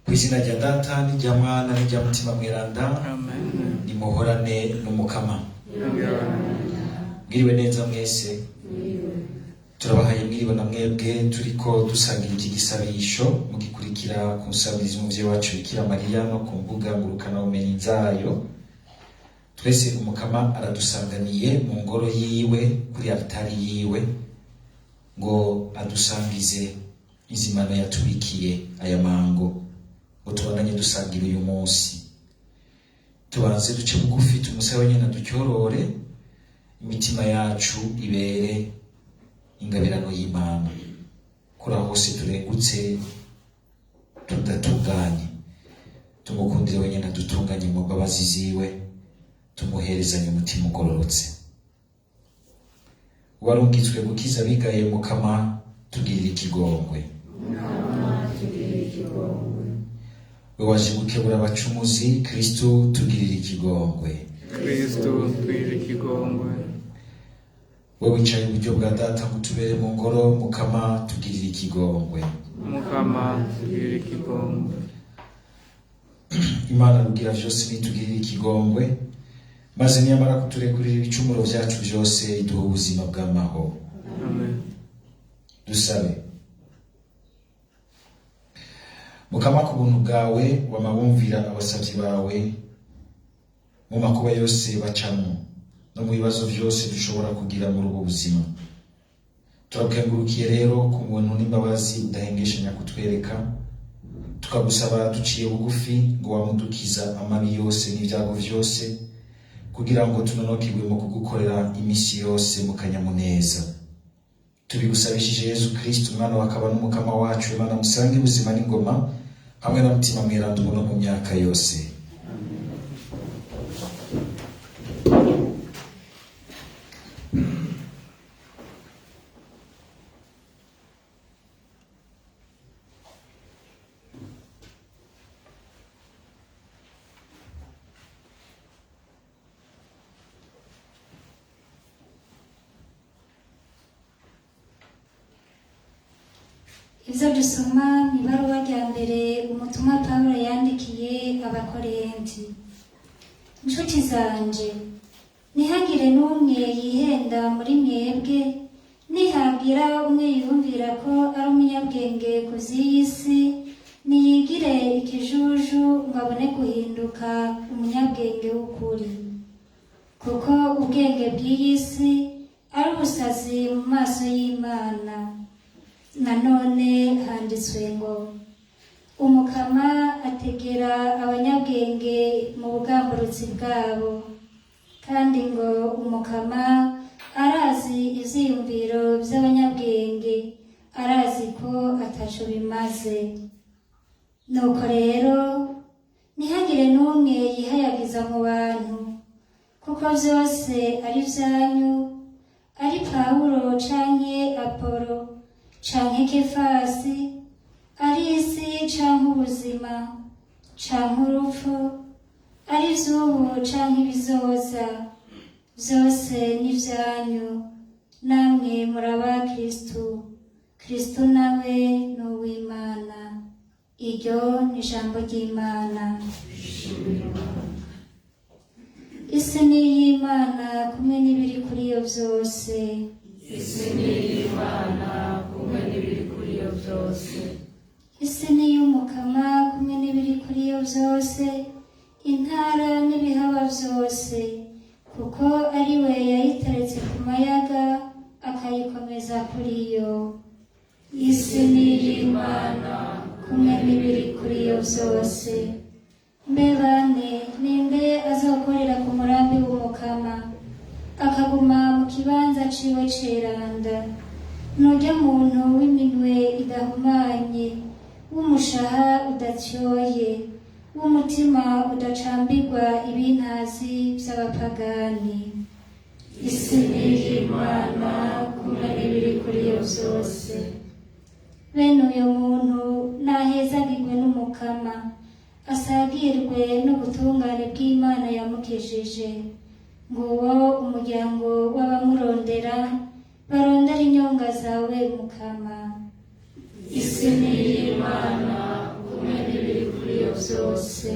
Kw'izina rya Data n'irya Mwana n'irya Mutima Mweranda, Amen. nimuhorane n'umukama. Mwiriwe neza mwese. Turabahaye mwiriwe na mwebwe turiko dusangira iki gisabisho mugikurikira ku nsabirizi umuvyeyi wacu Bikira Mariya no ku mbuga ngurukanabumenyi zayo. Twese umukama aradusanganiye mu ngoro yiwe kuri altari yiwe ngo adusangize izimano yatubikiye aya mango ngo tubandanye dusangira uyu munsi. Tubanze duce bugufi tumusabe nyene ducyorore imitima yacu ibere ingabirano y'Imana. Kuri aho hose turengutse tudatunganye, tumukundire wenyene adutunganye mu mbabazi ziwe, tumuherezanye umutima ugororotse. Warungitswe gukiza abigaye mukama, tugirire ikigongwe. We waje gukebura abacumuzi, Kristo tugirire ikigongwe. Kristo tugirire ikigongwe. We wicaye iburyo bwa Data ngo utubere mu ngoro, mukama tugirire ikigongwe. Mukama tugirire ikigongwe. Imana rugira vyose nitugirire ikigongwe, maze niyamara kuturekurira ibicumuro vyacu vyose iduha ubuzima bw'amahoro. Amen. Dusabe. Mukama ku buntu bwawe wamabumvira abasavyi bawe mu makuba yose bacamo no mu bibazo vyose dushobora kugira muri ubu buzima. Turakengurukiye rero ku buntu n'imbabazi udahengeshanya kutwereka, tukagusaba duciye bugufi ngo wamudukiza amabi yose n'ivyago vyose, kugira ngo tunonokirwe mu kugukorera imisi yose mu kanyamuneza. Tubigusabishije Yesu Kristo umwana wakaba n'umukama wacu, Imana musange ubuzima n'ingoma hamwe na Mutima Mweranda ubu no mu myaka yose. Ivyo dusoma mw'ibaruwa rya mbere umutumwa Pawulo yandikiye Abakorenti. Inshuti zanje, ntihagire n'umwe yihenda muri mwebwe, nihagira umwe yumvira ko ari umunyabwenge ku z'iyi si, niyigire ikijuju ngo abone guhinduka umunyabwenge w'ukuri. Kuko ubwenge bw'iyi si ari ubusazi mu maso y'Imana. Nanone handitswe ngo umukama ategera abanyabwenge mu bugamburutsi bwabo, kandi ngo umukama arazi ivyiyumviro vy'abanyabwenge, arazi ko ataco bimaze. Nuko rero ntihagire n'umwe yihayagiza mu bantu, kuko vyose ari vyanyu, ari Pawulo canke Apolo canke Kefasi, ari isi canke ubuzima canke urupfu, ari ivy'ubu canke ibizoza, vyose ni vyanyu, namwe muraba Kristo, Kristo nawe ni uw'Imana. Iryo ni ijambo ry'Imana. Isi ni iy'Imana kumwe n'ibiri kuri yo vyose. Isi ni iy'Imana kumwe n'ibiri kuri yo vyose. Isi ni iy'umukama kumwe n'ibiri kuri yo vyose, intara n'ibihaba vyose, kuko ari we yayiteretse ku mayaga akayikomeza kuri yo. Isi ni iy'Imana kumwe n'ibiri kuri yo vyose. Mbe bane, ninde azokorera ku murambi w'umukama akaguma mu kibanza ciwe ceranda? Nurya muntu w'iminwe idahumanye, w'umushaha udatyoye, w'umutima udacambirwa ibintazi vy'abapagani. Isi ni iy'Imana kumwe n'ibiri kuri yo vyose. Bene uyo muntu nahezagirwe n'umukama, asagirwe n'ubutungane bw'Imana yamukejeje. Nguwo umuryango w'abamurondera, barondera inyonga zawe mukama. Isi ni iy'Imana kumwe n'ibiri kuri byose.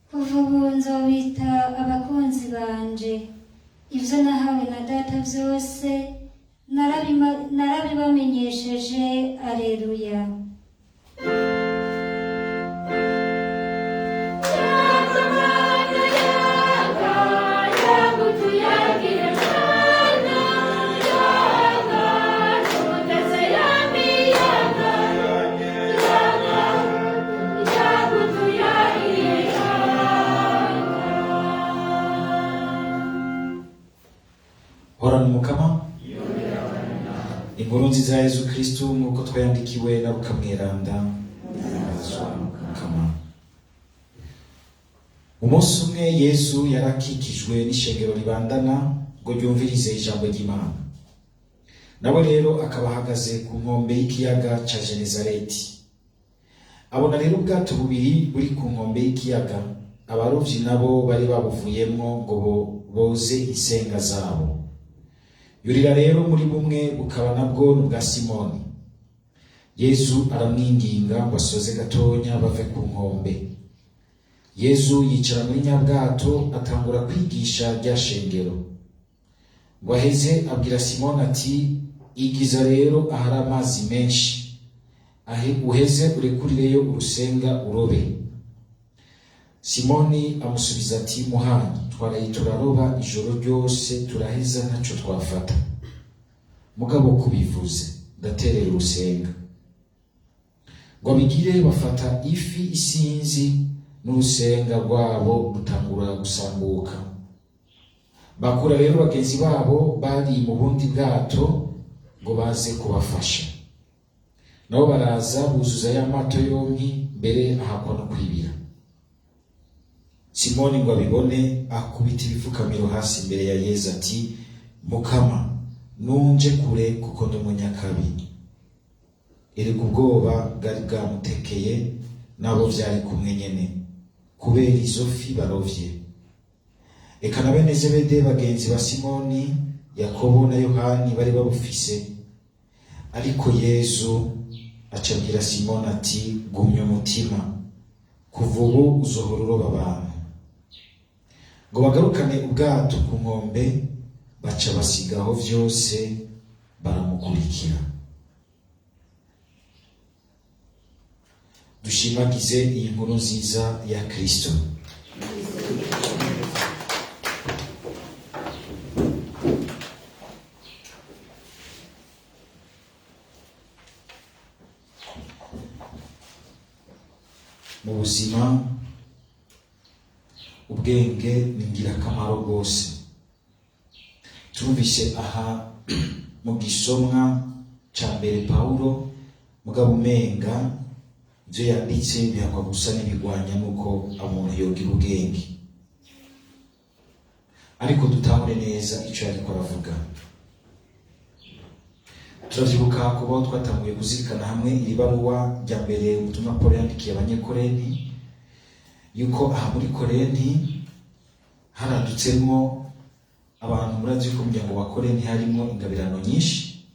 Kuva ubu nzobita abakunzi banje, ibyo nahawe na data byose narabibamenyesheje. Aleluya. Horana umukama, inkuru nziza ya Yezu Kristu nk'uko twayandikiwe na Luka mweranda. Umunsi umwe Yesu yarakikijwe n'ishengero ribandana ngo ryumvirize ijambo ry'Imana. Nawe rero akaba ahagaze ku nkombe y'ikiyaga ca Genezareti. Abona rero ubwato bubiri buri ku nkombe y'ikiyaga, abarovyi nabo bari babuvuyemwo ngo boze insenga zabo. Yurira rero muri bumwe bukaba nabwo n'ubwa Simoni. Yesu aramwinginga ngo asoze gatonya bave ku nkombe. Yesu yicara muri nyabwato atangura kwigisha rya shengero. Ngo aheze abwira Simoni ati, igiza rero ahari amazi menshi, uheze urekurireyo urusenga urobe. Simoni amusubiza ati, muhanyi, twaraye turaroba ijoro ryose turaheza ntaco twafata. Mugabo kubivuze ndaterera urusenga. Ngo abigire bafata ifi isinzi n'urusenga rwabo rutangura gusambuka. Bakura rero bagenzi babo bari mu bundi bwato ngo baze kubafasha. Nabo baraza buzuza y'amato yompi, mbere ahakwa no kwibira. Simoni ngo abibone akubita ibifukamiro hasi imbere ya Yesu ati, Mukama, nunje kure kuko ndi umunyakabi. Erega ubwoba bwari bwamutekeye nabo vyari kumwe nyene, kubera izo fi barovye. Eka na bene Zebede bagenzi ba Simoni, Yakobo na Yohani bari babufise. Ariko Yesu acabwira Simoni ati, gumya umutima, kuva ubu uzohora uroba abantu. Ngo bagarukane ubwato ku nkombe, baca basigaho vyose baramukurikira. Dushimagize iyi nkuru nziza ya Kristo. Mu buzima ubwenge ni ngirakamaro rwose. Turumvise aha mu gisomwa ca mbere Paulo, mugabo umenga ivyo yanditse bihakwa gusa n'ibigwanya nuko umuntu yogira ubwenge. Ariko dutahure neza ico yariko aravuga. Turavyibuka kuba twatanguye kuzirikana hamwe iri baruwa rya mbere ubutumwa Paulo yandikiye abanyekorenti, yuko aha muri Korenti haradutsemwo abantu murazi yuko umuryango wa Korenti harimo ingabirano nyinshi.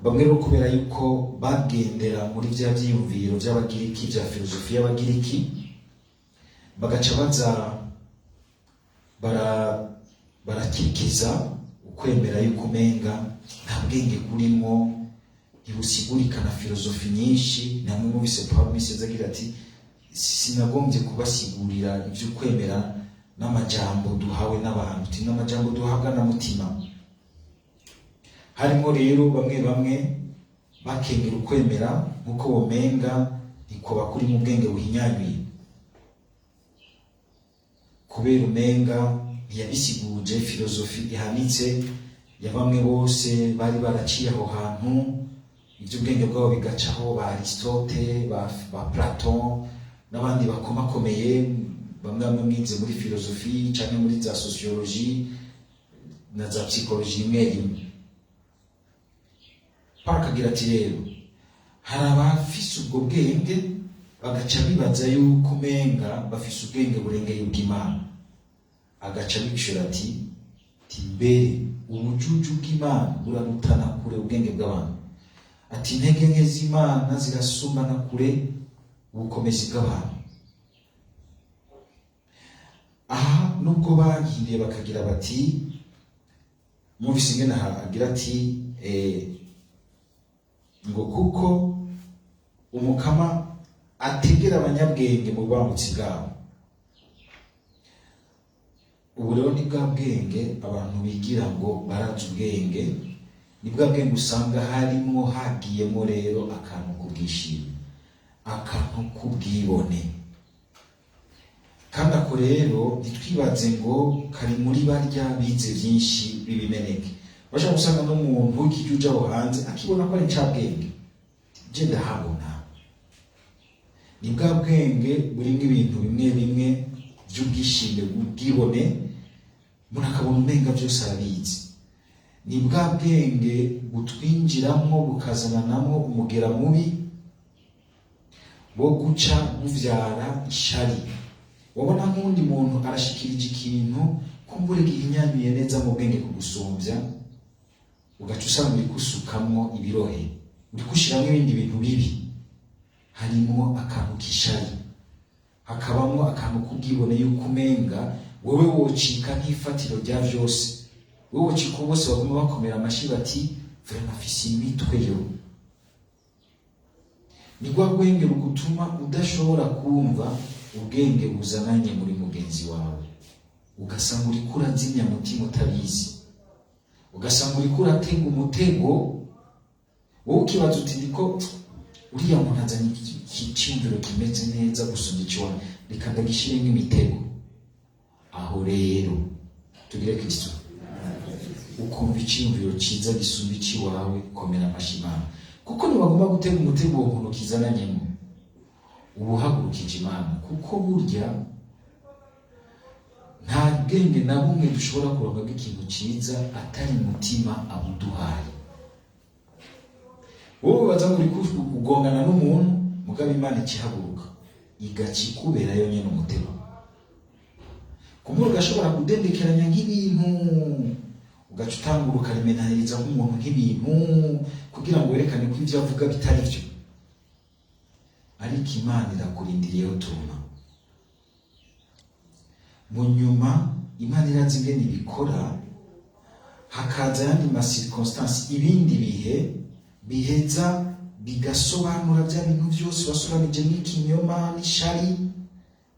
Bamwe rero kubera yuko bagendera muri vya vyiyumviro vy'abagiriki, vya filosofi y'abagiriki, bagaca baza barakikiza ukwemera yuko umenga nta bwenge kurimo, ntibusigurika na filosofi nyinshi. Namwe mubise Paulo miseze agira ati, sinagombye kubasigurira ivyo kwemera n'amajambo duhawe n'abantu, n'amajambo duhabwa na mutima. Harimo rero bamwe bakengera ukwemera nk'uko womenga ntikoba kuri mu bwenge buhinyanyuye, kubera umenga ntiyabisiguje filozofi ihanitse ya bamwe bose bari baraciye aho hantu, iby'ubwenge bwabo bigacaho ba Aristote, ba Platon n'abandi bakomakomeye, bamwe mwize muri filozofi cyane muri za sociologie na za psychologie imwe imwe. Pakagira ati rero hari abafise ubwo bwenge bagaca bibaza yuko umenga bafise ubwenge burengeye ubw'Imana, agaca bicura ati mbere ubujuju bw'Imana burarutana kure ubwenge bw'abantu, ati intege nke z'Imana zirasumbana kure ubukomezi bw'abantu. Aha nubwo bagiriye bakagira bati muvise ingene agira ati ngo kuko umukama ategera abanyabwenge mu bwambutsi bwabo. Ubu rero ni bwa bwenge abantu bigira ngo barazi ubwenge, ni bwa bwenge usanga harimo hagiyemo rero akantu kubwishima, akantu kubwibone. Kandi ako rero ntitwibaze ngo kari muri barya bize byinshi bibimeneke. Bashaka gusanga n'umuntu w'ikijya uja aho hanze akibona ko ari ncabwenge, je ndahabona. Ni bwa bwenge burimo ibintu bimwe bimwe by'ubwishime bw'ubwibone, umuntu akabona umenga byose arabizi. Ni bwa bwenge butwinjiramo bukazananamo umugera mubi wo guca buvyara ishari. Wabona nk'undi muntu arashikirije ikintu kumbure gihinyanyuye neza mu bwenge kugusumbya, ugaca usanga uri kusukamwo ibirohe, uri kushiramo ibindi bintu bibi, harimo akantu k'ishari, hakabamo akantu kubwibone yuko umenga wowe wocika nk'ifatiro rya vyose, wowe wocika bose baguma bakomera amashi bati vraiment afise imitwe yo. Ni rwa bwenge bugutuma udashobora kumva ubwenge buzananye muri mugenzi wawe, ugasanga uri kurazimya mutima utabizi, ugasanga uri kuratega umutego, wowe ukibaza uti ndiko uriya muntu azanye icyumviro kimeze neza gusumba ikiwana, reka ndagishire nk'imitego. Aho rero tugire Kristo, ukumva icyumviro cyiza gisumba ikiwawe, komera amashimana, kuko ntibagomba gutega umutego uwo muntu kizananyemo, ubuhagurukije Imana, kuko burya nta bwenge na bumwe dushobora kuronka bw'ikintu cyiza atari mutima abuduhaye. Wowe baza muri kugongana n'umuntu mugabo Imana ikihaguruka igaca ikubera yo nyene umutego. Kumuri gashobora kudendekeranya nk'ibintu ugaca utangura ukarimenahiriza nk'umuntu nk'ibintu kugira ngo werekane ko ivyo avuga bitari vyo, ariko Imana irakurindiriyeho tuma. Mu nyuma Imana irazi ingene ibikora, hakaza yandi ma circonstance, ibindi bihe biheza bigasobanura bya bintu byose wasobanije n'ikinyoma n'ishari,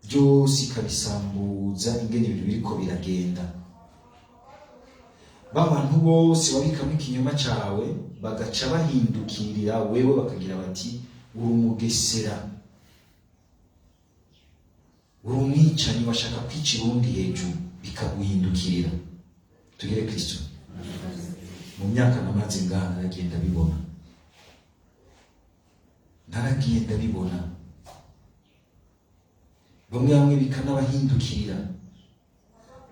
byose ikabisambuza ingene ibintu biriko biragenda. Babantu bose wabikamo ikinyoma cawe bagaca bahindukirira wewe bakagira bati uri umugesera, uri umwicanyi washaka kwicira uwundi hejuru, bikaguhindukirira. Tugire Kristo. Mu myaka namaze ngaha naragenda bibona, bamwe bikanabahindukirira,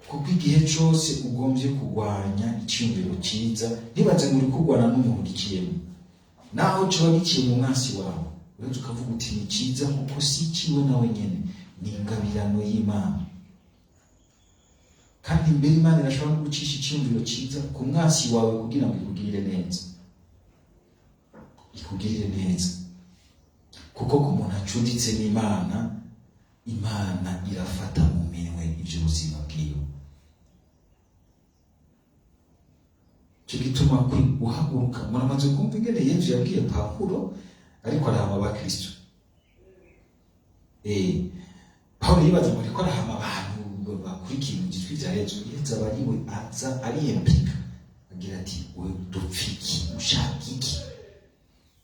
kuko igihe cyose ugombye kurwanya icyumviro cyiza ntibaze ngo uri kurwana n'umuntu gikiyemo, naho coba giciye mu mwasi wawe uretse ukavuga uti ni cyiza kuko si ikiwe nawe nyene, ni ingabirano y'Imana. Kandi imbere Imana irashobora no gucisha icyumviro cyiza ku mwasi wawe kugira ngo ikugirire neza, kuko ku muntu acuditse n'Imana, Imana irafata mu minwe iby'ubuzima bwiwe. Cyo gituma uhaguruka. Muramaze kumva ingene Yesu yabwiye Pawulo ariko arahama ba Kristo. Pawulo yibaza ngo ariko arahama abantu bakurikiye mu gitwi bya Yesu, Yesu abariwe aza ariyempika agira ati we dupfiki ushaka iki?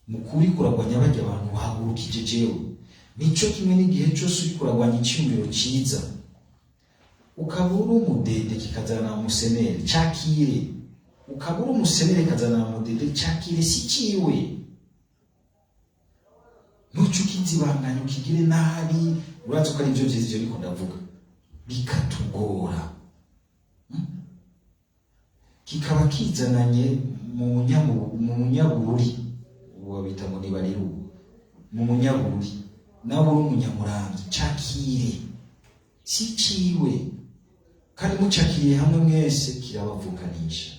mukuri kuragwanya bajya abantu bahagurukije jewe. Nico kimwe n'igihe cyose uri kuragwanya icyumviro cyiza ukabura umudede kikazana musenere cakire, ukabura umusenere kazana umudede cakire si ciwe. Nuco ukizibanganya ukigire nabi, urazi ko ari byo byiza ibyo biko ndavuga bikatugora. Kikaba kizananye mu munyabururi uwo bita ngo nibariru mu munyabururi nawe uri umunyamurangi cakire si ciwe, kandi mucakiriye hamwe mwese kirabavukanisha.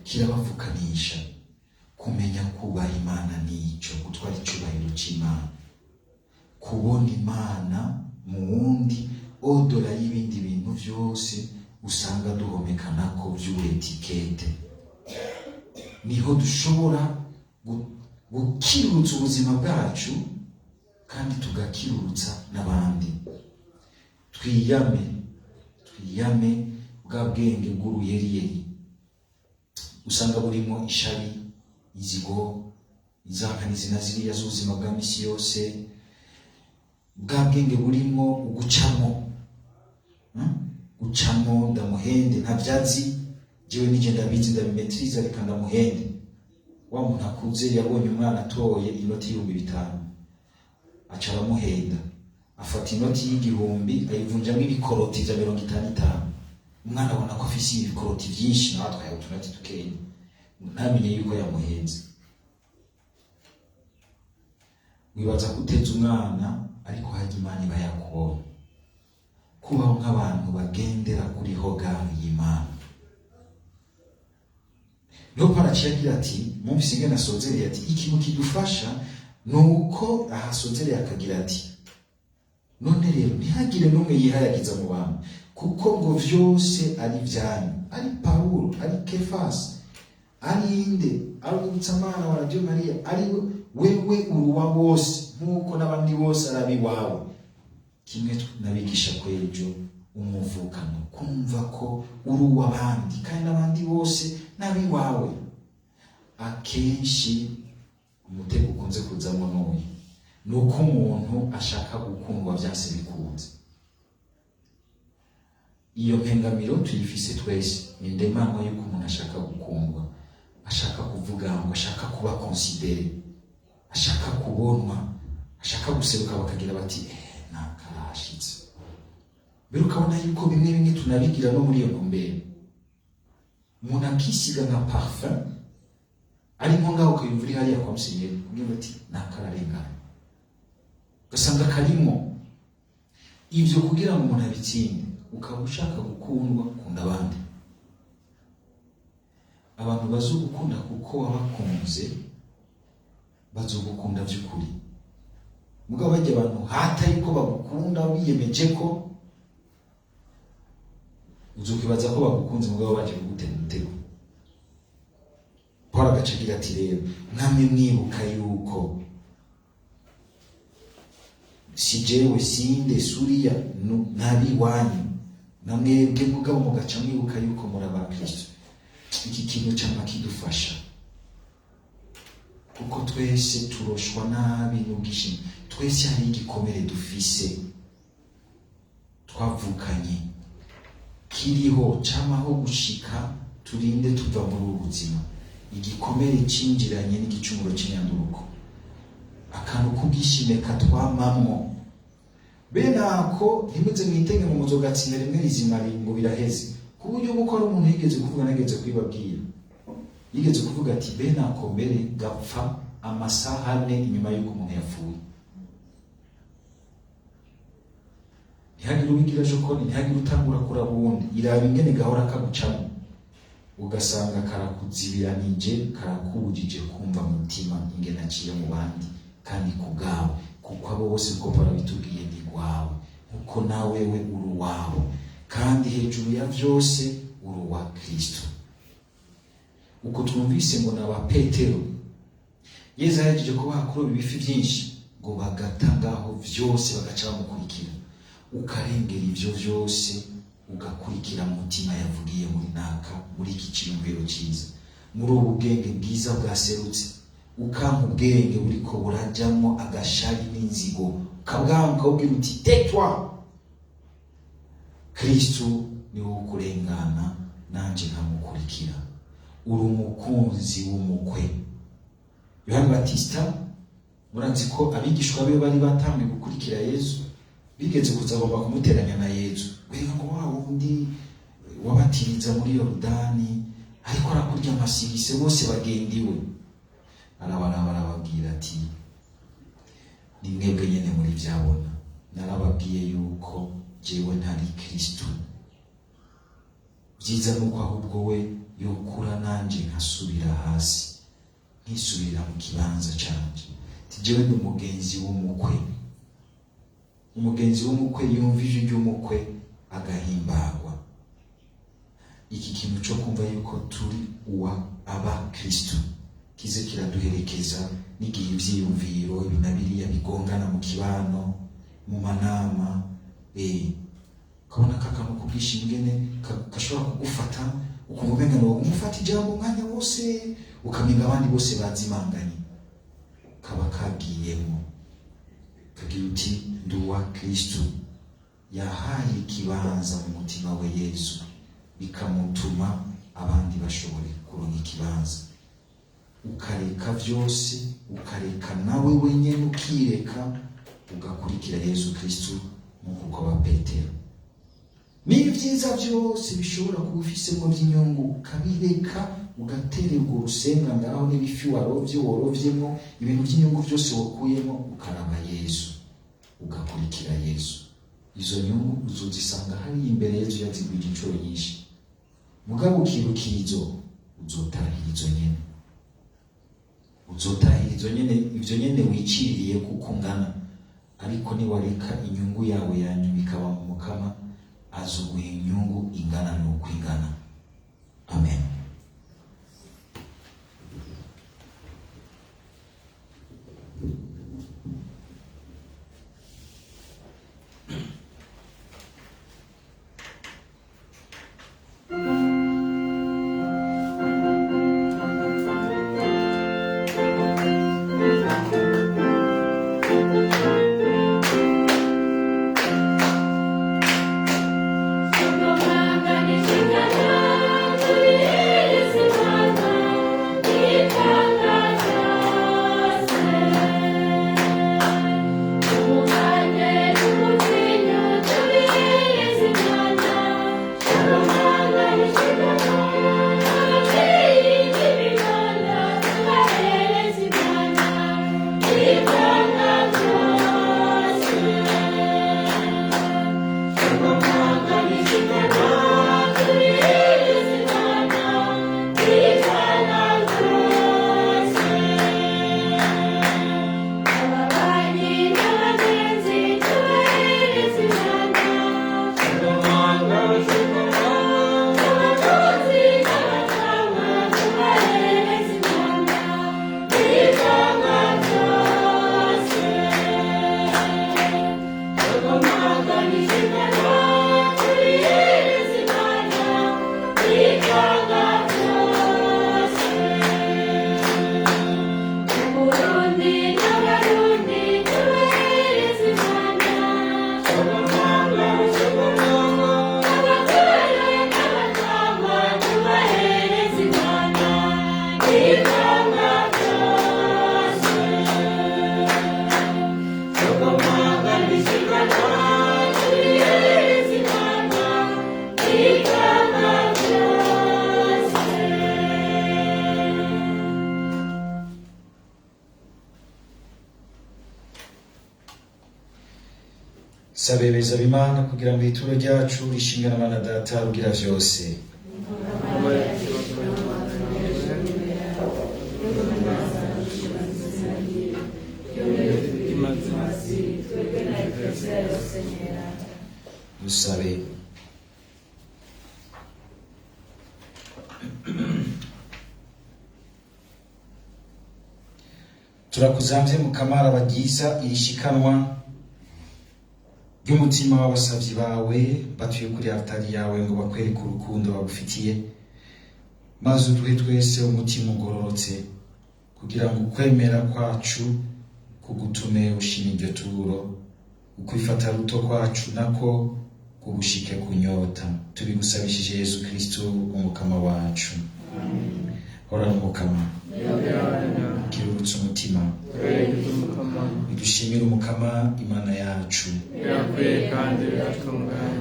Kirabavukanisha. Kumenya kubaha Imana nico gutwara icubahiro c'Imana, kubona Imana mu wundi odora y'ibindi bintu byose usanga duhomekanako vy'ubuetikete. Niho dushobora gukirurutsa ubuzima bwacu kandi tugakirurutsa n'abandi. Twiyame bwa bwenge bw'uruyeriyeri usanga burimo ishari, izigo, izakana izina ziriya z'ubuzima bwa misi yose. Bwa bwenge burimo gucamo ndamuhende ntabyazi jewe nije ndabizi ndabimetriza reka ndamuhende. Wa muntu akuze yabonye umwana atoye inoti y'5,000 aca aramuhenda, afata inoti y'1,000 ayivunjamo ibikoroti vya 50. Umwana abona ko afise ibikoroti vyinshi nawe atwaye utunoti tukenya, ntamenye yuko yamuhenze. Wibaza kuteza umwana ariko hajya Imana iba yakubonye. Kubaho nk'abantu bagendera kuri hogamu y'Imana. Leopold agira ati mumvise ingene asozereye ati ikintu kidufasha nuko ahasozereye akagira ati none rero ntihagire n'umwe yihayagiza mu bantu kuko ngo vyose ari vyanyu, ari Paulo, ari Kefasi, ari inde, ari Umutsamana wa Radio Maria, ari wewe uruwa wose nkuko n'abandi bose arabi wawe. Kimwe nabigisha kwejo umuvukano kumva ko uruwa abandi kandi n'abandi bose nabi wawe. Akenshi umutego ukunze kuzamo n'uyu nuko umuntu ashaka gukundwa byase bikunze. Iyo mpengamiro tuyifise twese ni ndemano yuko umuntu ashaka gukundwa, ashaka kuvuga ngo ashaka kuba considéré, ashaka kubonwa, ashaka guseruka bakagira bati nakarashitse. Bero ukabona yuko bimwe tunabigira no muri iyo ntumbero. Umuntu akisiga nka parfum ari nko ngaho ukayumvira hariya kwa musenyeri ugira ati nakararengana, ugasanga karimo ivyo kugira ngo umuntu abitsinde. Ukaba ushaka gukundwa, kunda abandi. Abantu bazogukunda kuko wabakunze bazogukunda by'ukuri. Mugabo bajya abantu hata yuko bagukunda biyemeje ko uzokibaza ko bagukunze mugabo baje kugutera umutego. Paul agacagira ati rero mwamwe mwibuka yuko si jewe sinde suriya nabi wanyu namwebwe mugabo mugaca mwibuka yuko muri abakristo. Iki kintu cyama kidufasha kuko twese turoshwa nabi n'ubwishimo. Twese hari igikomere dufise twavukanye kiriho cyamaho gushika turinde tuva muri ubuzima. Igikomere cinjiranye n'igicumuro cy'inyanduruko, akantu kubwishime katwamamwo. Benako ntimuze mwitenge mu muzogatsina rimwe rizima ngo biraheze. Kuburyo buko ari umuntu yigeze kuvuga nageze kwibabwira. Yigeze kuvuga ati benako mbere gapfa amasaha 4 inyuma y'uko umuntu yapfuye. Ntihagire ubigira jokoni, ntihagire utangura kurabundi. Iraba ingene gahora kagucamo. Ugasanga karakuzibiranije, karakubujije kumva mutima ingene aciye mu bandi kandi kugawe. Kuko abo bose ko barabitubwiye ni gwawe. Uko nawe we uruwawe. Kandi hejuru ya vyose uruwa Kristo. Uko twumvise ngo naba Petero Yesu yaje ko bakuru bifi byinshi ngo bagatangaho vyose bagaca bamukurikira. Ukarengera ivyo vyose ugakurikira mutima yavugiye muri naka muri iki cyumviro cyiza. muri ubu bwenge bwiza bwaserutse, ukampa ubwenge buriko burajyamo agashari n'inzigo, ukabwanka ubwira uti tetwa, Kristo ni wo kurengana nanje nkamukurikira. Uri umukunzi w'umukwe. Yohana Batista muranzi ko abigishwa be bari batamwe gukurikira Yesu, bigeze kuzagomba kumuteranya na Yesu. Wega ngo wa wundi wabatiriza muri Yorodani ariko arakurya amasirise bose bagendiwe. Arababwira ati ni mwebwe nyene muri byabona, narababwiye yuko jewe ntari Kristo. Byiza nuko ahubwo we yokura nanje nkasubira hasi, nkisubira mu kibanza canje. Tijewe ndi umugenzi w'umukwe. Umugenzi w'umukwe yumva ijwi ry'umukwe agahimbagwa. Iki kintu cyo kumva yuko turi aba Kristo kize kiraduherekeza n'igihe ivyiyumviro ibinabiriya bigongana mu kibano, mu manama, kabona kakamo kubwisha ingene kashobora kugufata ukumva umenga no umufata ijambo umwanya wose, ukamenga abandi bose bazimanganye. Kaba kagiyemo kagira uti nduwa Kristo, yahaye ikibanza mu mutima we Yesu, bikamutuma abandi bashobore kuronka ikibanza. Ukareka vyose, ukareka nawe wenyene ukireka, ugakurikira Yesu Kristo nk'uko wa Petero. N'ivyiza byose bishobora kubufisemo by'inyungu ukabireka, ugatererwa urusenga ngaho n'ibifi worovyemo, ibintu by'inyungu byose wakuyemo, ukaraba Yesu, ugakurikira Yesu. Izo nyungu uzozisanga hari imbere Yesu yazigwije incuro nyinshi. Mugabo ukirukirizo uzotahira izo nyene. Uzotahira izo nyene, ivyo nyene wiciriye kuko ungana. Ariko niwareka inyungu yawe yanyu ikaba mu Mukama, azoguha inyungu ingana n'uko ingana. Amen. Sabebeza b'Imana kugira ngo ituro ryacu rishingana na Data rugira vyose. Dusabe. Turakuzamvye Mukamara bagiza irishikanwa ry'umutima w'abasavyi bawe batuye kuri altari yawe ngo bakwereke urukundo bagufitiye, maze uduhe twese umutima ugororotse kugira ngo ukwemera kwacu kugutume ushima iryo turo, ukwifata ruto kwacu nako kugushike kunyota. Tubigusabishije Yesu Kristo umukama wacu. Horana umukama, kirurutse umutima, bidushimire umukama Imana yacu. birakwiye kandi biratunganye.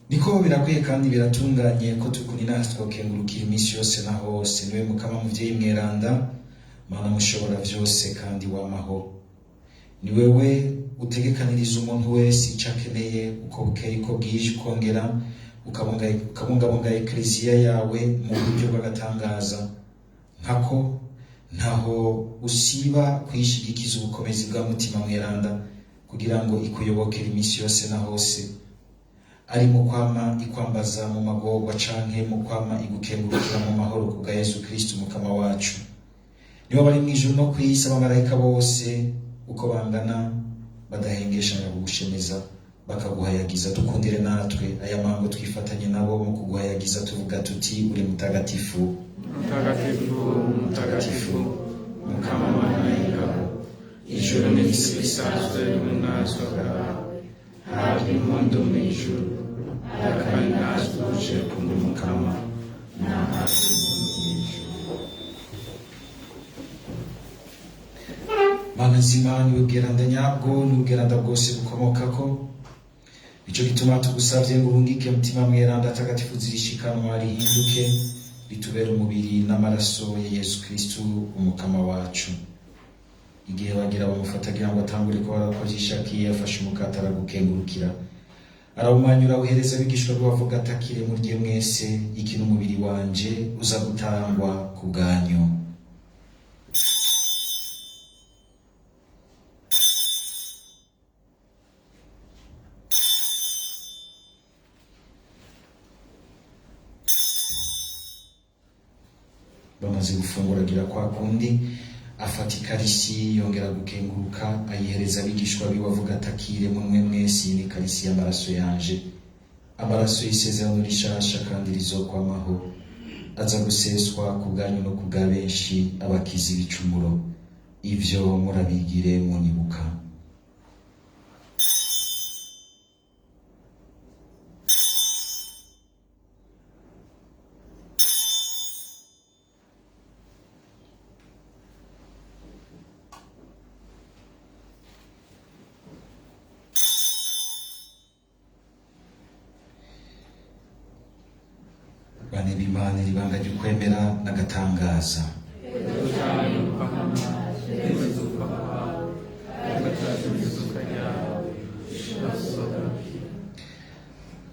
Niko birakwiye kandi biratunganye ko tukunina twokengurukira iminsi yose na hose. Niwe mukama muvyeyi mweranda, Mana mushobora vyose kandi wamaho. Ni wewe utegekaniriza umuntu wese ico akeneye uko bukeye uko bwije, ukongera ukabungabunga ekleziya yawe mu buryo bw'agatangaza. Nkako ntaho usiba kuyishigikiza ubukomezi bwa mutima mweranda kugira ngo ikuyobokere iminsi yose na hose, ari mu kwama ikwambaza mu magorwa canke mu kwama igukengurukira mu mahoro kubwa Yesu Kristo umukama wacu. Nibo bari mw'ijuru no kw'isi, abamarayika bose uko bangana badahengeshanya kugushemeza bakaguhayagiza. Dukundire natwe aya mango twifatanye nabo mu kuguhayagiza tuvuga tuti uri mutagatifu, mutagatifu, mutagatifu, mukama Mana y'ingabo, ijuru n'isi bisanzwe bimunazwa bwawe. Habwa impundu mw'ijuru, kandi natwe tuje kumva umukama, nahabwa impundu mw'ijuru. Mana nzima, niwe bweranda nyabwo, niwe bweranda bwose bukomokako. Ico gituma tugusavye ngo urungike mutima mweranda atagatifu zirishikanwa rihinduke ritubera umubiri n'amaraso ya Yesu Kristo umukama wacu. Igihe bagira bamufatagira ngo atangure ko barakozishakiye, afashe umukate aragukengurukira, arawumanyura uhereza abigishwa be bavuga atakire murye mwese, iki n'umubiri wanje uza gutangwa ku bwanyu. Bamaze gufungura agira kwa kundi afata ikarisi, yongera gukenguruka ayihereza abigishwa be bavuga atakire mwe mwese, ni ikarisi y'amaraso yanje, amaraso y'isezerano rishasha kandi rizokwamaho, aza guseswa ku bwanyu no ku bwa benshi abakiza ibicumuro. Ivyo murabigire munyibuka. Bane b'Imana, ibanga ry'ukwemera n'agatangaza.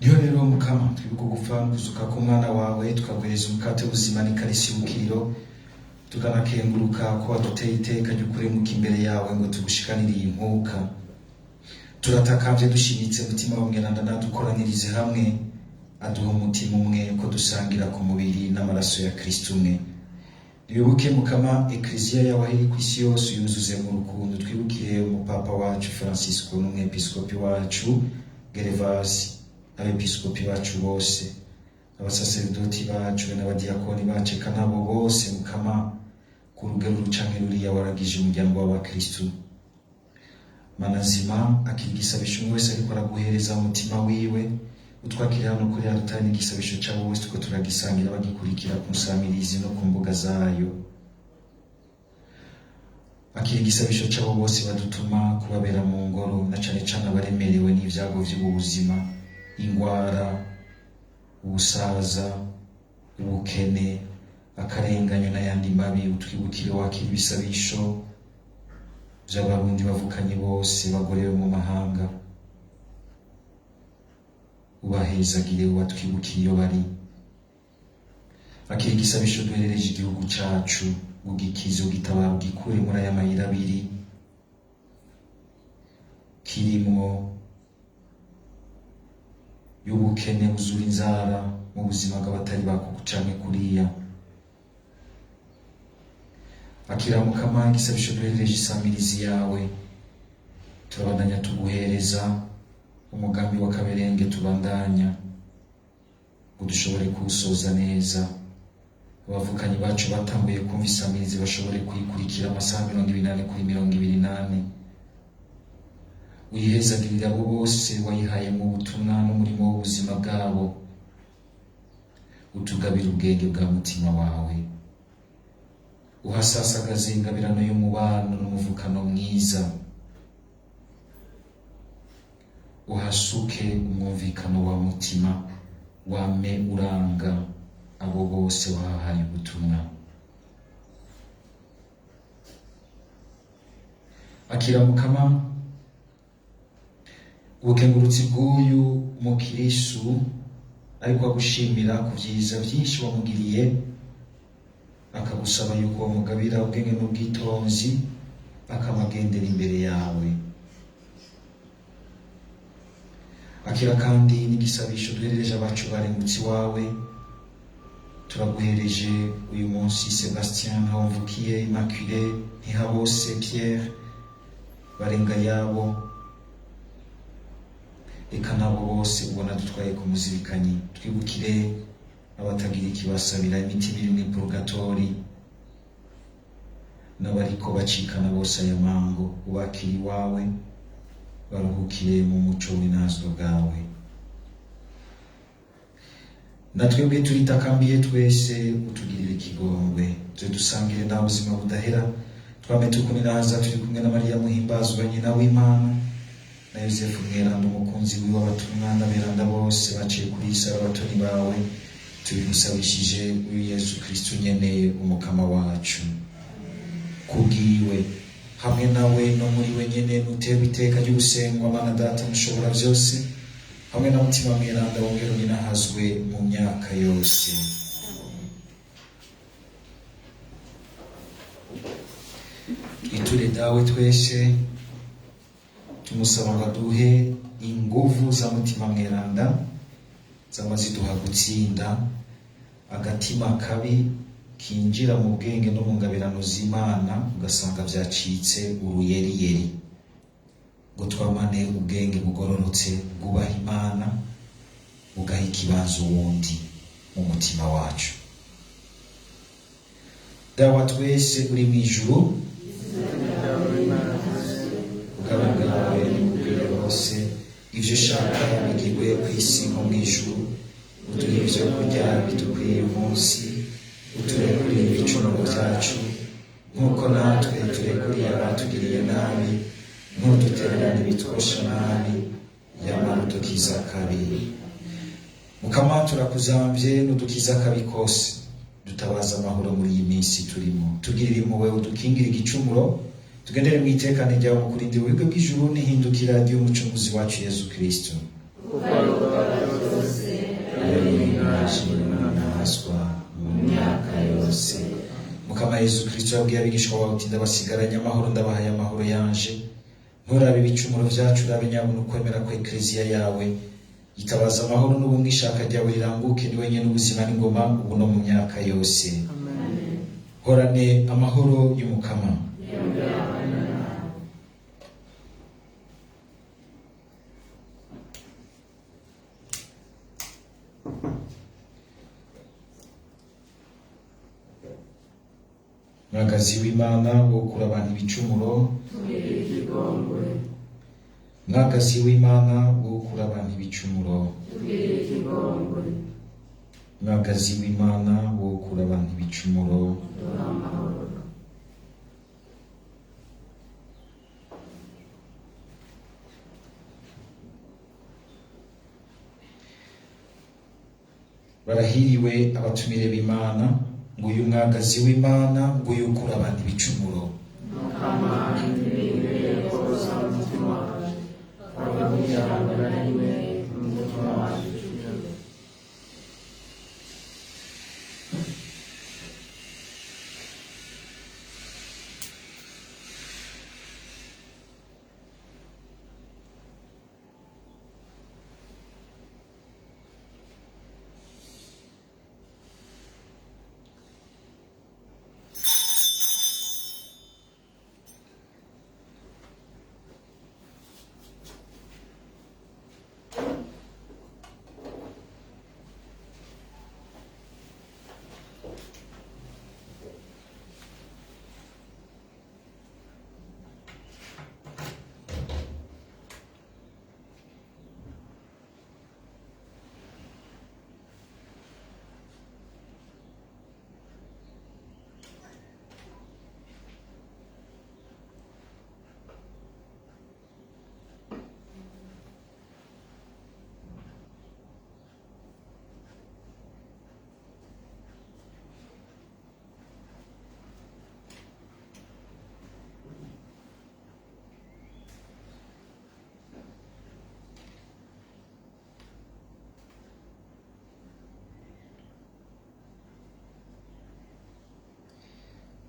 Niyo rero mukama, twibuka gupfa kuzuka k'umwana wawe, tukaguhereza umukate w'ubuzima n'ikarisi y'ubukiriro, tukanakenguruka ko waduteye iteka ry'ukuremuka imbere yawe ngo tugushikanire iyi nkuka. Turatakambye dushimitse mutima wa mweranda nadukoranirize hamwe, aduha umutima umwe ko dusangira ku mubiri n'amaraso ya Kristo umwe. Nibuke mukama ekleziya yawe iri ku isi yose yuzuze mu rukundo. Twibukire umupapa wacu Francisco n'umwepiskopi wacu Gervasi, abepiskopi bacu bose, abasaserdoti bacu n'abadiyakoni bacu, eka nabo bose mukama ku rugero rucanke ruriya waragije umuryango w'abakristu. Mana nzima, akira igisabisho umwe wese ariko araguhereza umutima wiwe, utwakira hano kuri altari igisabisho cyabo wese tuko turagisangira bagikurikira ku nsamirizi no ku mbuga zayo. Akira igisabisho cyabo bose badutuma kubabera mu ngoro, na cane cane abaremerewe n'ivyago vy'ubuzima, ingwara, ubusaza, ubukene, akarenganyo n'ayandi mabi. Utwibukire wakira ibisabisho vy'abarundi bavukanye bose bagorewe mu mahanga, ubahezagire ubatwibukire iyo bari. Akira igisabisho duherereje igihugu cacu, ugikize ugitabara ugikure muri aya mayira abiri kirimwo y'ubukene buzura inzara mu buzima bw'abatari bako canke kuriya. Akira mukama igisabisho duherereje isamirizi yawe, turabandanya tuguhereza umugambi w'akaberenge tubandanya, udushobore kuwusoza neza abavukanyi bacu batanguye kumva isamirizi bashobore kuyikurikira amasaha 28 kuri 28. Uyihezagirira abo bose wayihaye mu butumwa n'umurimo w'ubuzima bwabo, utugabira ubwenge bwa mutima wawe, uhasasagaze ingabirano y'umubano n'umuvukano mwiza, uhasuke umwumvikano wa mutima wame uranga abo bose wahaye ubutumwa. Akira Mukama ubukengurutsi bw'uyu mukirisu ariko agushimira ku byiza byinshi wamugiriye, akagusaba yuko wamugabira ubwenge n'ubwitonzi akamagendera imbere yawe. Akira kandi n'igisabisho duherereje abacu barengutsi wawe. Turaguhereje uyu munsi Sebastien Ntawumvukiye, Immaculé Ntihabose, Pierre barenga yabo, eka nabo bose ubona dutwaye ku muzirikanyi. Twibukire abatagira ikibasabira imitima iri muri purgatori, n'abariko bacikana bose aya mango, ubakire iwawe baruhukire mu muco w'inazwa bwawe. Natwebwe turitakambiye twese utugirire ikigongwe, twe dusangire nawe ubuzima budahera. Twame tukuniraza turi kumwe na Mariya muhimbazwa nyina w'Imana, na Yosefu mweranda umukunzi wiwe, abatumwa n'aberanda bose baciye kuri iyi sababatoni bawe. Tubigusabishije uyu Yesu Kristo nyene umukama wacu. Kubwiwe hamwe nawe no muri we nyene nutewe iteka ry'ugusengwa Mana Data mushobora byose, hamwe na mutima mweranda wongera uninahazwe mu myaka yose. Twiture dawe twese tumusaba ngo aduhe inguvu za mutima mweranda zamaziduha gutsinda agatima kabi kinjira mu bwenge no mu ngabirano z'Imana, ugasanga byacitse uruyeriyeri, ngo twamane ubwenge bugororotse bwubaha Imana, bugaha ikibanza wundi mu mutima wacu. Dawa twese uri mu ijuru, ubwami bwawe nibugwire hose, ivyo ushaka bigirwe ku isi nko mu ijuru. Uduhe ivyo kurya bidukwiye uyu munsi, uturekurire ibicumuro byacu nk'uko natwe turekuriye abatugiriye nabi, ntudutererane ibitwosha nabi, yamara udukiza kabi. Mukama turakuzamvye n'udukiza kabi kose, dutabaza amahoro muri iyi minsi turimo. Tugirire impuhwe udukingire igicumuro, tugendere mu itekane ryawe mu kurindira ubuhigwe bw'ijuru n'ihindukira ry'umucunguzi wacu Yesu Kristo. N'inazwa mu myaka yose. Mukama Yesu Kristo yabwiye abigishwa bawe uti ndabasigaranye amahoro, ndabahaye amahoro yanje. Nturabe ibicumuro vyacu, urabe nyabuna ukwemera kwa ekleziya yawe. Itabaza amahoro n'ubumwe ishaka ryawe riranguke, ni wenyene ubuzima n'ingoma ubu no mu myaka yose. Amen. Horane amahoro y'Umukama. Mwagazi w'Imana wo kura abantu ibicumuro, mwagazi w'Imana wo kura abantu ibicumuro, mwagazi w'Imana wo kura abantu ibicumuro. Barahiriwe abatumire b'Imana, nguyu mwagazi w'Imana, nguyu ukura abantu ibicumuro.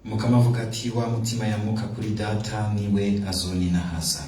Mukama avuga ati wa mutima yamuka kuri data niwe azoninahaza.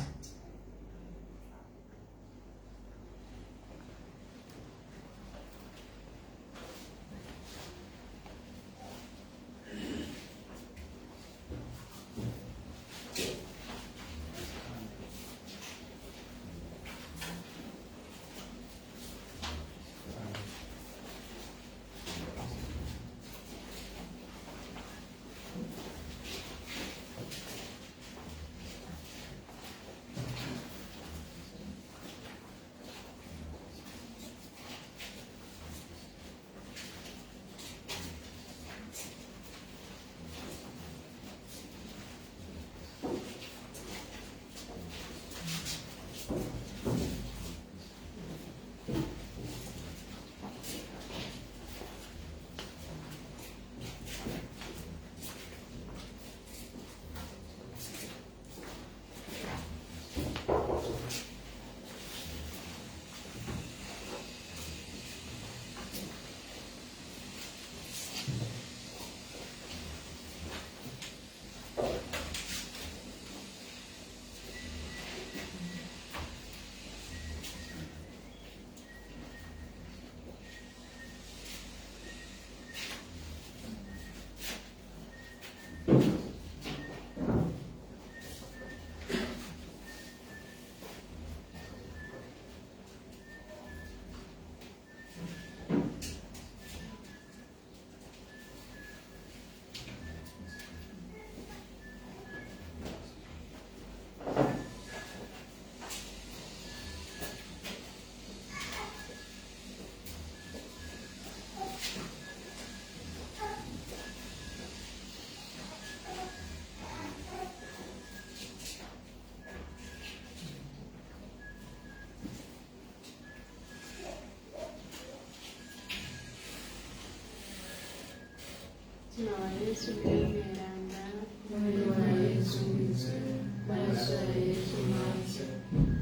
Jina la Yesu limeanda, mwili wa Yesu mzee, maisha ya Yesu maji,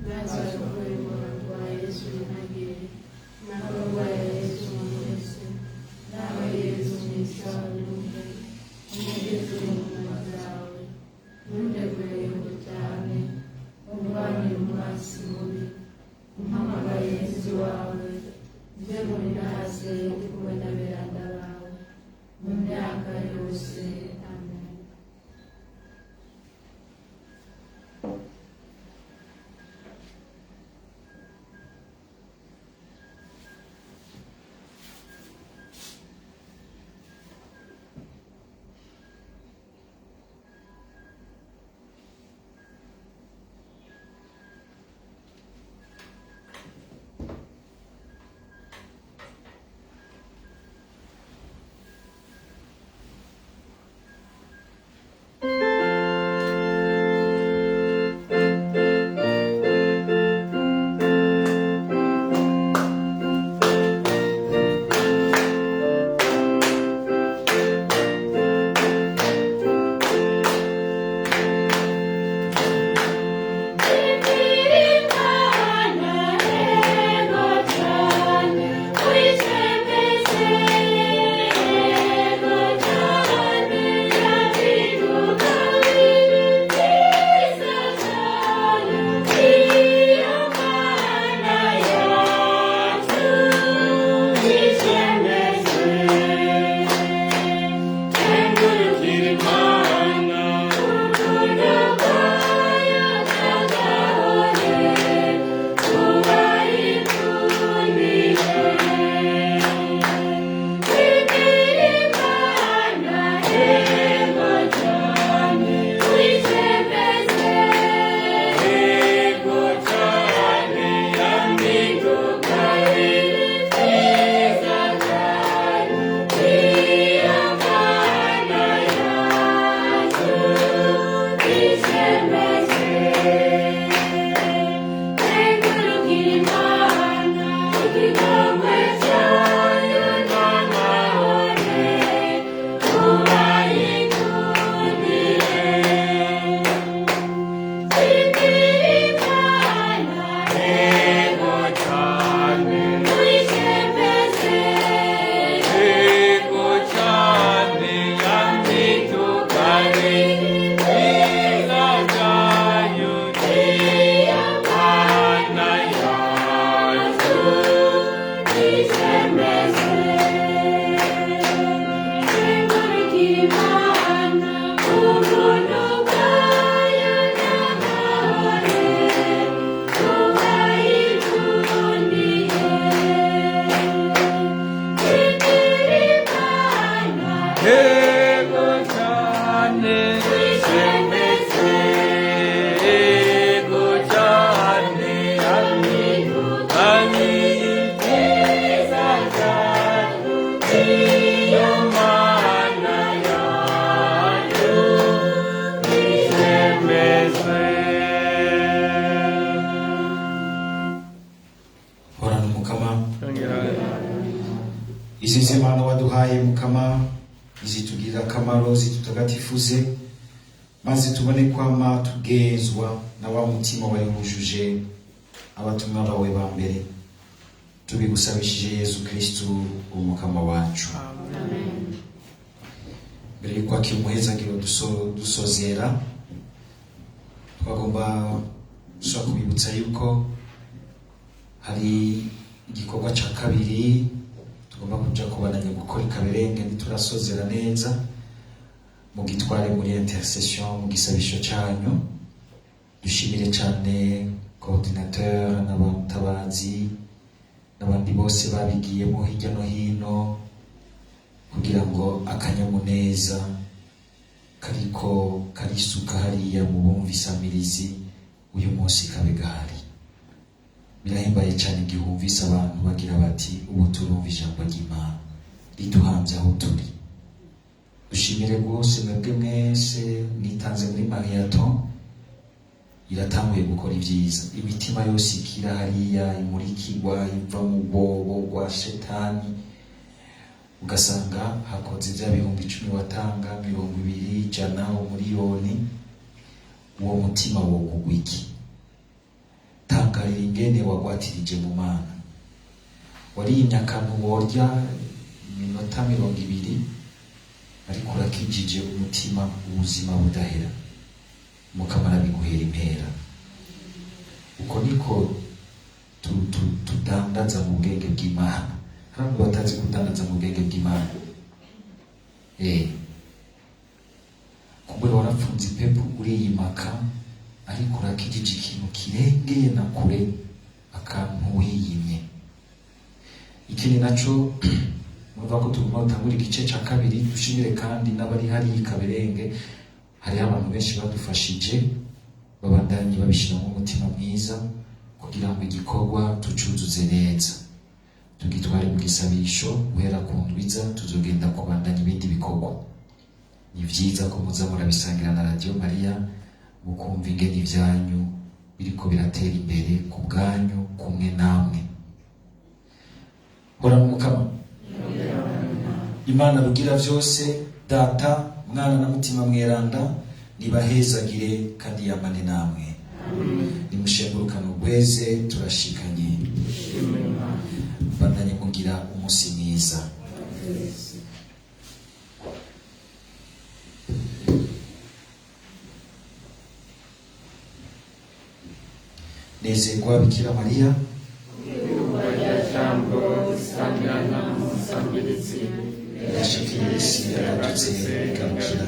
naza kweli wa Yesu nagiri, na kwa ya Yesu mwezi, nawe Yesu misalumbe, mwetu mwazawe, munde kweli kutane, umwani mwasi mubi, umama Yesu wawe, njemo nase kuwenda miranda wawe, myaka yose. Amen. zitugirira akamaro zitutagatifuze, maze tubone kwama tugenzwa na wa mutima wari wujuje abatumwa bawe ba mbere, tubigusabishije Yezu Kristu umukama wacu. Amen. Mbere yuko akira umuhezagiro dusozera, twagomba gushaka kubibutsa yuko hari igikorwa ca kabiri tugomba kuja kubandanya gukora ikaberenge ntiturasozera neza, mugitware muri intercession mu gisabisho cyanyu. Dushimire cyane coordinateur n'abatabazi n'abandi bose babigiyemo hirya no hino kugira ngo akanyamuneza kariko karisuka hariya mu bumvise amirizi uyu munsi kabe gahari. Birahimbaye cyane igihe wumvise abantu bagira bati ubu turumva ijambo ry'Imana riduhanze aho turi. Dushimire rwose mwebwe mwese mwitanze muri Mariathon, iratanguye gukora ibyiza. Imitima yose ikira hariya imurikirwa iva mu bwobo bwa shetani, ugasanga hakoze bya 10,000 watanga 200, 100, umuriyoni. Uwo mutima wo kugwiki tangarira ingene wagwatirije mu Mana. Warimye akantu worya iminota 20 ariko urakijije umutima ubuzima budahera, mukamara biguhera impera. Uko niko tudandaza mu bwenge bw'Imana. Hari abantu batazi kudandaza mu bwenge bw'Imana. Kumbe warapfunze ipepo uriyimaka, ariko urakijije ikintu kirengeye na kure akantu wiyimye. Ikindi naco muvuga ko tugomba igice ca kabiri. Dushimire kandi n'abari hari ikaberenge, hari abantu benshi badufashije babandanye babishiramo umutima mwiza kugira ngo igikorwa tucuzuze neza, tugitware mu gisabisho guhera ku ndwiza tuzogenda kubandanya ibindi bikorwa. Ni vyiza ko muza murabisangira na Radio Maria, mukumva ingene ivyanyu biriko biratera imbere ku bwanyu kumwe namwe. Hora mu mukama Imana rugira vyose, Data, Mwana na Mutima Mweranda, nibahezagire kandi yamane namwe. Nimushengurukane ubweze, turashikanye. Bandanye mugira umunsi mwiza. Nezerwa Bikira Mariya, yashikiriye isi yaradutse igarukira.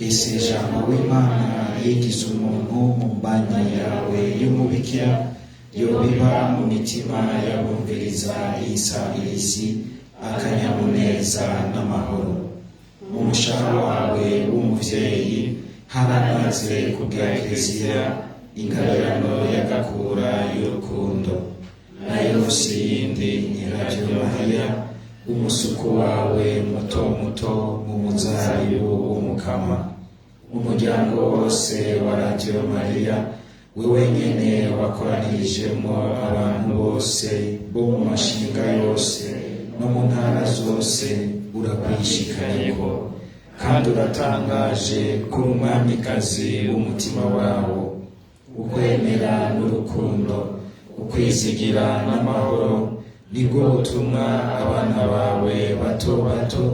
Ese jambo w'Imana yigize umuntu mu mbanya yawe y'umubikira, yobiba mu mitima y'abumviriza isabirizi akanyamuneza n'amahoro. Mu mushahara wawe w'umuvyeyi haranaze kubwa Eklezia ingabirano y'agakura y'urukundo, nayo si yindi ni Radio Maria, umusuku wawe muto muto mu muzabibu w'umukama. Umuryango wose wa Radio Maria, wewe nyene wakoranirijemo abantu bose bo mu mashinga yose no mu ntara zose, urakwishikayeko kandi uratangaje kuri umwamikazi w'umutima wawo. Ukwemera n'urukundo, ukwizigira n'amahoro, nibwo butumwa abana bawe bato bato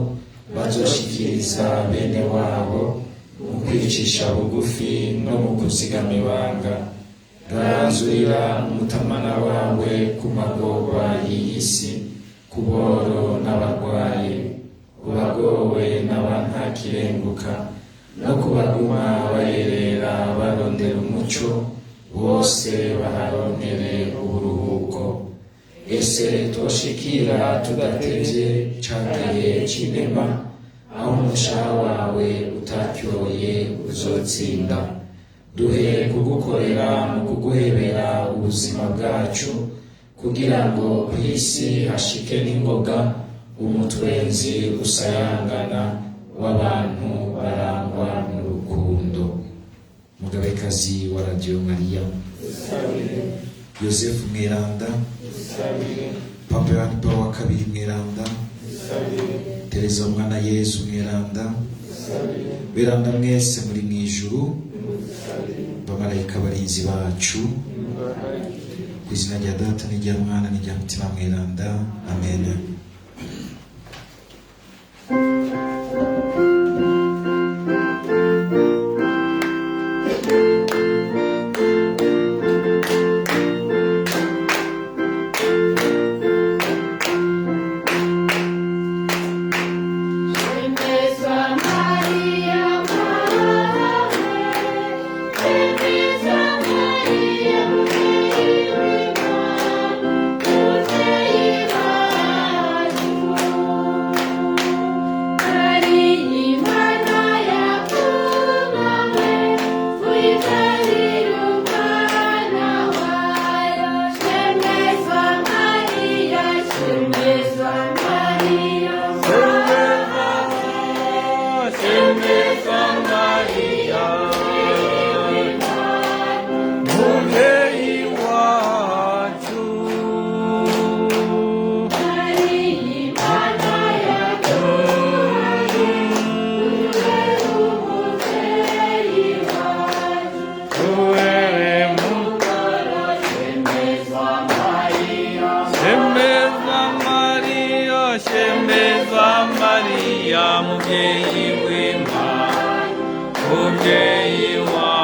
bazoshikiriza bene wabo mu kwicisha bugufi no mu kuzigama ibanga. Garanzurira umutamana wawe ku magorwa y'iyi si, ku boro n'abarwayi, ku bagowe n'abantakirenguka, no ku baguma bayerera barondera umuco, bose baharonkere uburuhuko. Ese twoshikira tudatevye cagaye cinema, aho umushaha wawe utatyoye uzotsinda. Duhe kugukorera mu kuguhebera ubuzima bwacu, kugira ngo kw'isi hashike n'ingoga umutwenzi usayangana w'abantu barangwa n'urukundo. Mugabekazi wa Radio Maria, Yosefu Mweranda, Papa Yohani Paulo wa II Mweranda, Tereza umwana Yesu mweranda, beranda mwese muri mwijuru, bamarayika barinzi bacu, ku izina rya Data n'irya Mwana n'irya Mutima mweranda, amen. Mubyeyi w'Imana, mubyeyi wa